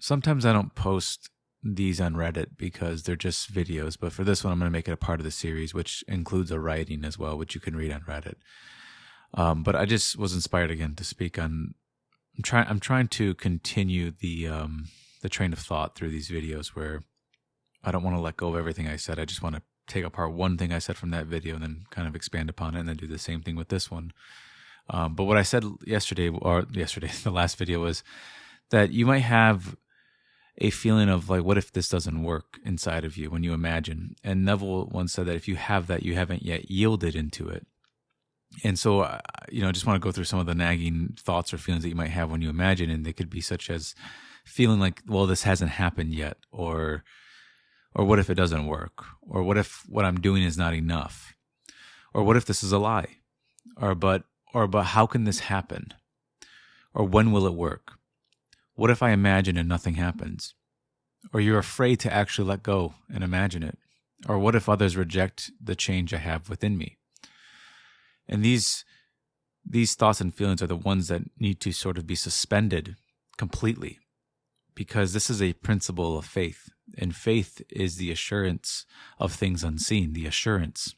sometimes I don't post these on Reddit because they're just videos, but for this one, I'm going to make it a part of the series, which includes a writing as well, which you can read on Reddit. But I just was inspired again to speak on. I'm trying to continue the train of thought through these videos where I don't want to let go of everything I said. I just want to take apart one thing I said from that video and then kind of expand upon it, and then do the same thing with this one. But what I said yesterday, the last video, was that you might have a feeling of like, what if this doesn't work inside of you when you imagine? And Neville once said that if you have that, you haven't yet yielded into it. And so, I just want to go through some of the nagging thoughts or feelings that you might have when you imagine, and they could be such as feeling like, well, this hasn't happened yet, or what if it doesn't work, or what if what I'm doing is not enough, or what if this is a lie, but how can this happen, or when will it work? What if I imagine and nothing happens? Or you're afraid to actually let go and imagine it? Or what if others reject the change I have within me? And these thoughts and feelings are the ones that need to sort of be suspended completely, because this is a principle of faith. And faith is the assurance of things unseen, the assurance.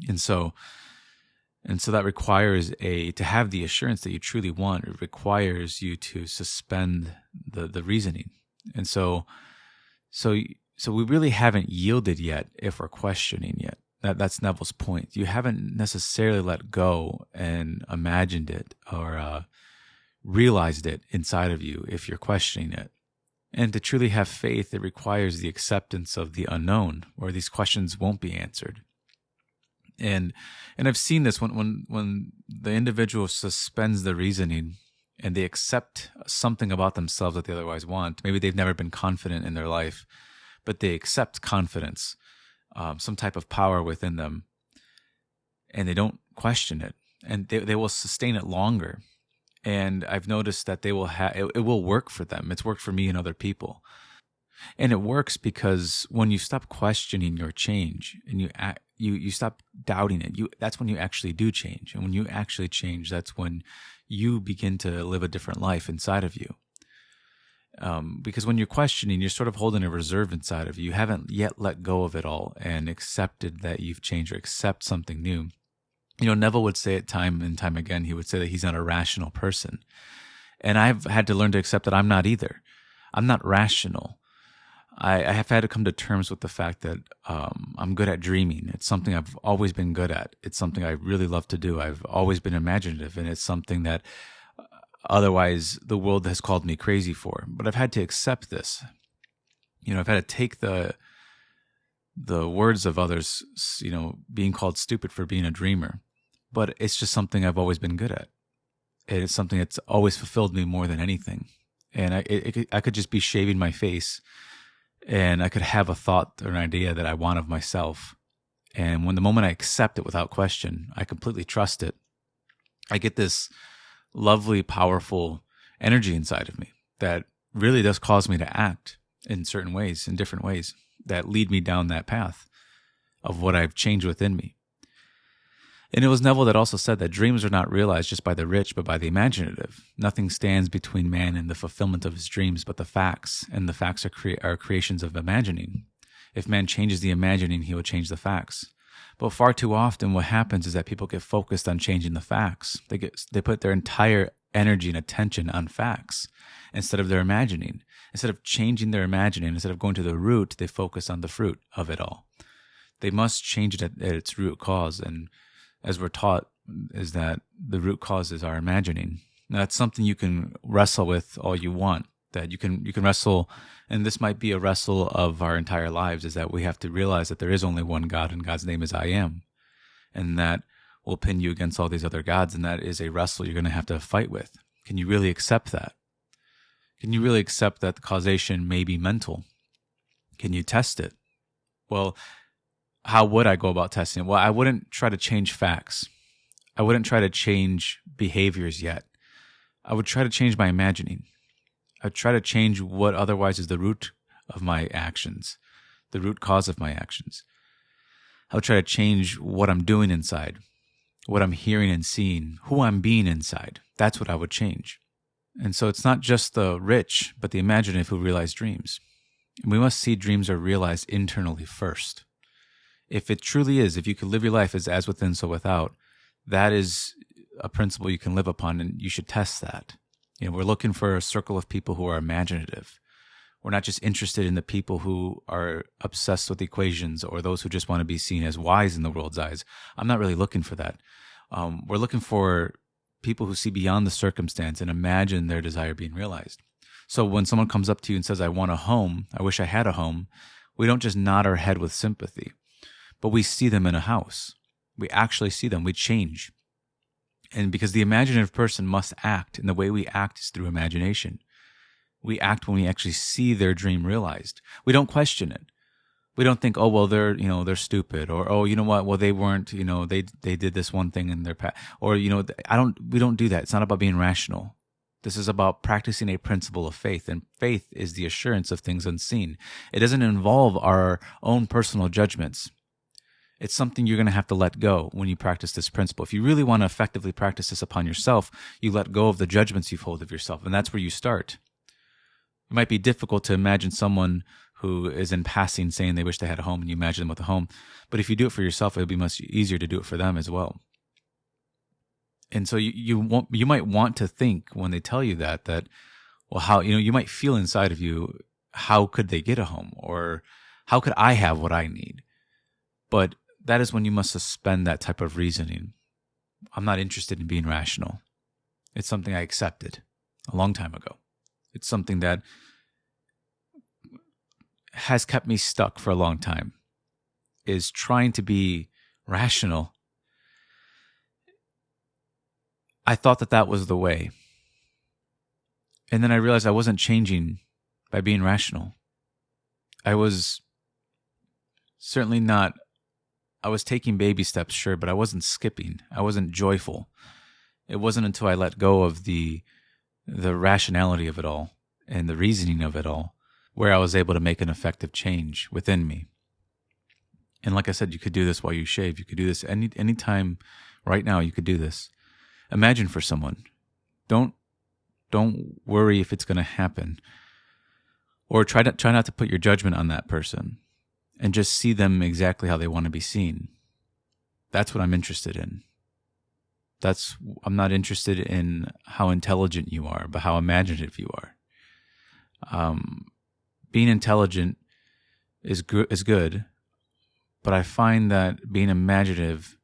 And so that requires to have the assurance that you truly want. It requires you to suspend the reasoning. And so we really haven't yielded yet if we're questioning yet. That's Neville's point. You haven't necessarily let go and imagined it or realized it inside of you if you're questioning it. And to truly have faith, it requires the acceptance of the unknown, where these questions won't be answered. And I've seen this when the individual suspends the reasoning and they accept something about themselves that they otherwise want. Maybe they've never been confident in their life, but they accept confidence, some type of power within them, and they don't question it, and they will sustain it longer. And I've noticed that they will it will work for them. It's worked for me and other people. And it works because when you stop questioning your change and you stop doubting it, that's when you actually do change. And when you actually change, that's when you begin to live a different life inside of you. Because when you're questioning, you're sort of holding a reserve inside of you. You haven't yet let go of it all and accepted that you've changed or accept something new. Neville would say it time and time again. He would say that he's not a rational person. And I've had to learn to accept that I'm not either. I'm not rational. I have had to come to terms with the fact that I'm good at dreaming. It's something I've always been good at. It's something I really love to do. I've always been imaginative, and it's something that otherwise the world has called me crazy for. But I've had to accept this. I've had to take the words of others, being called stupid for being a dreamer. But it's just something I've always been good at. It's something that's always fulfilled me more than anything. And I could just be shaving my face, and I could have a thought or an idea that I want of myself. And when the moment I accept it without question, I completely trust it, I get this lovely, powerful energy inside of me that really does cause me to act in certain ways, in different ways, that lead me down that path of what I've changed within me. And it was Neville that also said that dreams are not realized just by the rich, but by the imaginative. Nothing stands between man and the fulfillment of his dreams but the facts, and the facts are creations of imagining. If man changes the imagining, he will change the facts. But far too often what happens is that people get focused on changing the facts. They put their entire energy and attention on facts instead of their imagining. Instead of changing their imagining, instead of going to the root, they focus on the fruit of it all. They must change it at its root cause, and as we're taught, is that the root cause is our imagining. Now, that's something you can wrestle with all you want, that you can wrestle, and this might be a wrestle of our entire lives, is that we have to realize that there is only one God, and God's name is I Am. And that will pin you against all these other gods, and that is a wrestle you're going to have to fight with. Can you really accept that? Can you really accept that the causation may be mental? Can you test it? Well, how would I go about testing it? Well, I wouldn't try to change facts. I wouldn't try to change behaviors yet. I would try to change my imagining. I would try to change what otherwise is the root of my actions, the root cause of my actions. I would try to change what I'm doing inside, what I'm hearing and seeing, who I'm being inside. That's what I would change. And so it's not just the rich, but the imaginative who realize dreams. And we must see dreams are realized internally first. If it truly is, if you could live your life as within, so without, that is a principle you can live upon, and you should test that. We're looking for a circle of people who are imaginative. We're not just interested in the people who are obsessed with equations or those who just want to be seen as wise in the world's eyes. I'm not really looking for that. We're looking for people who see beyond the circumstance and imagine their desire being realized. So when someone comes up to you and says, I want a home, I wish I had a home, we don't just nod our head with sympathy, but we see them in a house. We actually see them. We change. And because the imaginative person must act, and the way we act is through imagination. We act when we actually see their dream realized. We don't question it. We don't think, oh, well, they're stupid, or, oh, you know what? Well, they weren't, they did this one thing in their past, or, we don't do that. It's not about being rational. This is about practicing a principle of faith, and faith is the assurance of things unseen. It doesn't involve our own personal judgments. It's something you're going to have to let go when you practice this principle. If you really want to effectively practice this upon yourself, you let go of the judgments you've hold of yourself, and that's where you start. It might be difficult to imagine someone who is in passing saying they wish they had a home, and you imagine them with a home. But if you do it for yourself, it'll be much easier to do it for them as well. And so you might want to think when they tell you that, well, how, you might feel inside of you, how could they get a home? Or how could I have what I need? But that is when you must suspend that type of reasoning. I'm not interested in being rational. It's something I accepted a long time ago. It's something that has kept me stuck for a long time, is trying to be rational. I thought that was the way. And then I realized I wasn't changing by being rational. I was certainly not, I was taking baby steps, sure, but I wasn't skipping. I wasn't joyful. It wasn't until I let go of the rationality of it all and the reasoning of it all where I was able to make an effective change within me. And like I said, you could do this while you shave. You could do this any time right now. You could do this. Imagine for someone. Don't worry if it's going to happen. Or try not to put your judgment on that person and just see them exactly how they want to be seen. That's what I'm interested in. I'm not interested in how intelligent you are, but how imaginative you are. Being intelligent is good, but I find that being imaginative,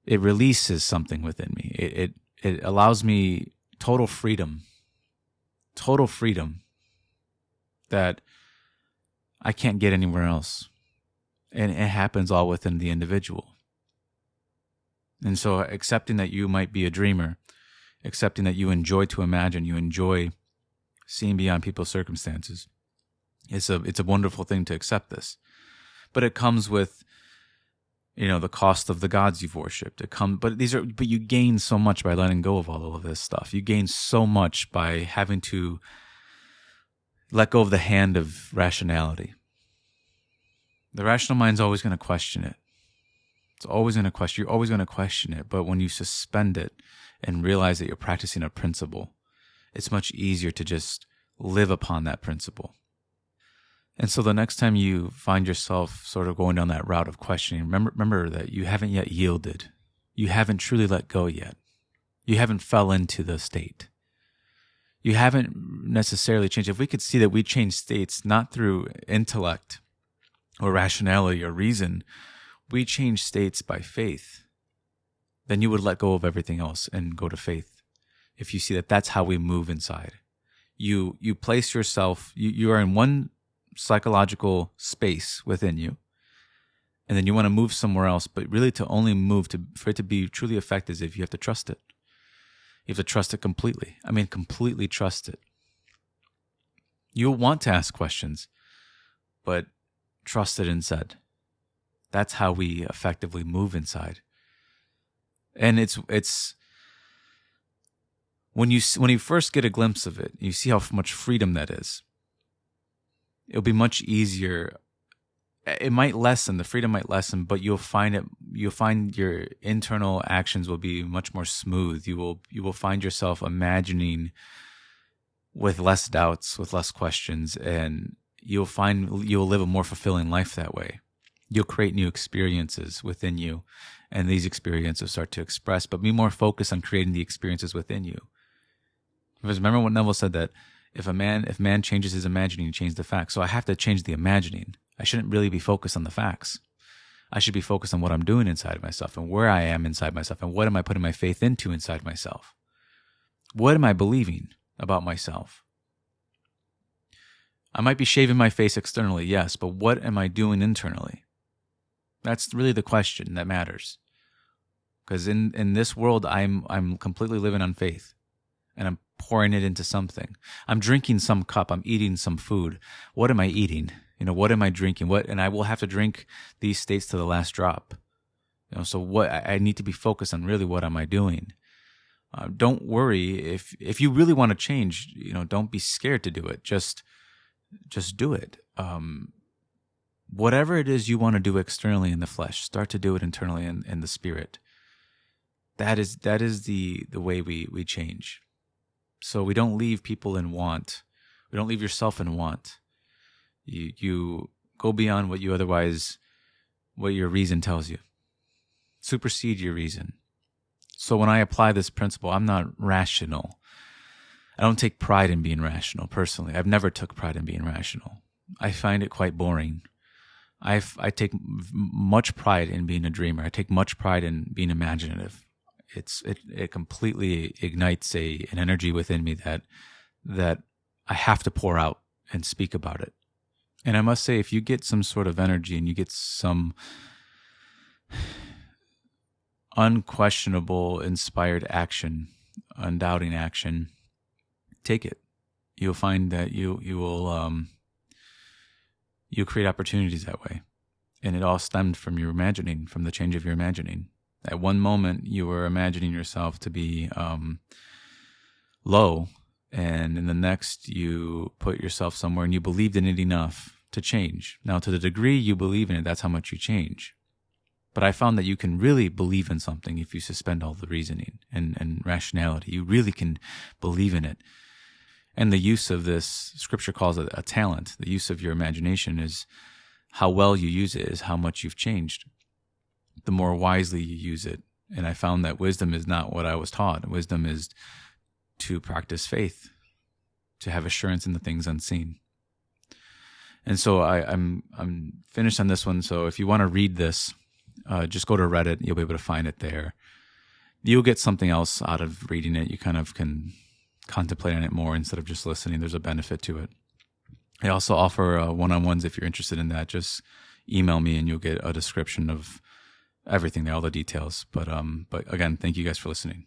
it releases something within me. It allows me total freedom that I can't get anywhere else. And it happens all within the individual. And so accepting that you might be a dreamer, accepting that you enjoy to imagine, you enjoy seeing beyond people's circumstances, it's a wonderful thing to accept this. But it comes with, the cost of the gods you've worshipped. But you gain so much by letting go of all of this stuff. You gain so much by having to let go of the hand of rationality. The rational mind's always going to question it. It's always going to question. You're always going to question it. But when you suspend it and realize that you're practicing a principle, it's much easier to just live upon that principle. And so the next time you find yourself sort of going down that route of questioning, remember that you haven't yet yielded. You haven't truly let go yet. You haven't fell into the state. You haven't necessarily changed. If we could see that we change states not through intellect or rationality or reason, we change states by faith, then you would let go of everything else and go to faith. If you see that that's how we move inside. You place yourself, you are in one psychological space within you, and then you want to move somewhere else, but really to only move for it to be truly effective, if you have to trust it. You have to trust it completely. I mean, completely trust it. You'll want to ask questions, but trust it instead. That's how we effectively move inside. And it's when you first get a glimpse of it, you see how much freedom that is. It'll be much easier it might lessen, the freedom might lessen, but you'll find your internal actions will be much more smooth. You will find yourself imagining with less doubts, with less questions, and you'll live a more fulfilling life that way. You'll create new experiences within you, and these experiences start to express, but be more focused on creating the experiences within you. Because remember what Neville said, that if man changes his imagining, he changes the facts. So I have to change the imagining. I shouldn't really be focused on the facts. I should be focused on what I'm doing inside of myself and where I am inside myself and what am I putting my faith into inside myself. What am I believing about myself? I might be shaving my face externally, yes, but what am I doing internally? That's really the question that matters. Because in this world, I'm completely living on faith, and I'm pouring it into something. I'm drinking some cup. I'm eating some food. What am I eating? What am I drinking? And I will have to drink these states to the last drop. So what I need to be focused on, really, what am I doing? Don't worry if you really want to change. Don't be scared to do it. Just do it. Whatever it is you want to do externally in the flesh, start to do it internally in the spirit. That is the way we change. So we don't leave people in want. We don't leave yourself in want. You go beyond what your reason tells you. Supersede your reason. So when I apply this principle, I'm not rational. I don't take pride in being rational, personally. I've never took pride in being rational. I find it quite boring. I take much pride in being a dreamer. I take much pride in being imaginative. It completely ignites an energy within me that I have to pour out and speak about it. And I must say, if you get some sort of energy and you get some unquestionable, inspired action, undoubting action, take it. You'll find that you'll create opportunities that way. And it all stemmed from your imagining, from the change of your imagining. At one moment, you were imagining yourself to be low, and in the next, you put yourself somewhere and you believed in it enough to change. Now, to the degree you believe in it, that's how much you change. But I found that you can really believe in something if you suspend all the reasoning and rationality. You really can believe in it. And the use of this, Scripture calls it a talent. The use of your imagination is how well you use it, is how much you've changed. The more wisely you use it. And I found that wisdom is not what I was taught. Wisdom is to practice faith, to have assurance in the things unseen. And so I'm finished on this one. So if you want to read this, just go to Reddit. You'll be able to find it there. You'll get something else out of reading it. You kind of can contemplate on it more instead of just listening. There's a benefit to it. I also offer one-on-ones if you're interested in that. Just email me and you'll get a description of everything there, all the details. But again, thank you guys for listening.